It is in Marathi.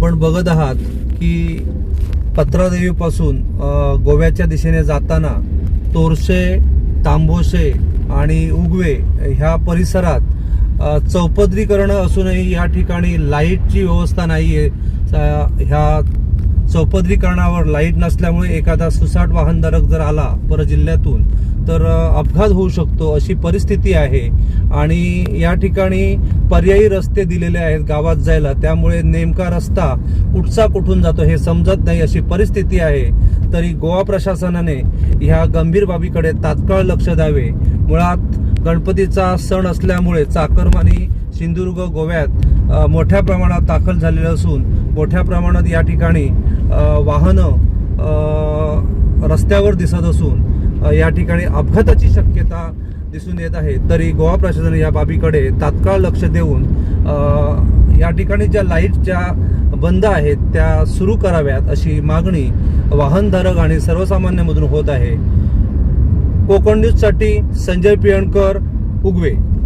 आपण बघत आहात की पत्रादेवीपासून गोव्याच्या दिशेने जाताना तोरशे, तांबोशे आणि उगवे ह्या परिसरात चौपदरीकरण असूनही या ठिकाणी लाईटची व्यवस्था नाही आहे. ह्या चौपदरीकरणावर लाईट नसल्यामुळे एखादा सुसाट वाहनधारक जर आला परजिल्ह्यातून तर अपघात होऊ शकतो, अशी परिस्थिती आहे. आणि या ठिकाणी पर्यायी रस्ते दिलेले आहेत गावात जायला, त्यामुळे नेमका रस्ता कुठचा कुठून जातो हे समजत नाही, अशी परिस्थिती आहे. तरी गोवा प्रशासनाने ह्या गंभीर बाबीकडे तात्काळ लक्ष द्यावे. मुळात गणपतीचा सण असल्यामुळे चाकरमानी सिंधुदुर्ग गोव्यात मोठ्या प्रमाणात दाखल झालेलं असून मोठ्या प्रमाणात या ठिकाणी वाहनं रस्त्यावर दिसत असून या ठिकाणी अपघाताची शक्यता दिसून येत आहे. तरी गोवा प्रशासनाने या बाबीकडे तात्काळ लक्ष देऊन या ठिकाणी ज्या लाईट ज्या बंद आहेत त्या सुरू कराव्यात, अशी मागणी वाहनधारक आणि सर्वसामान्यांमधून होत आहे. कोकण न्यूजसाठी संजय पियणकर, उगवे.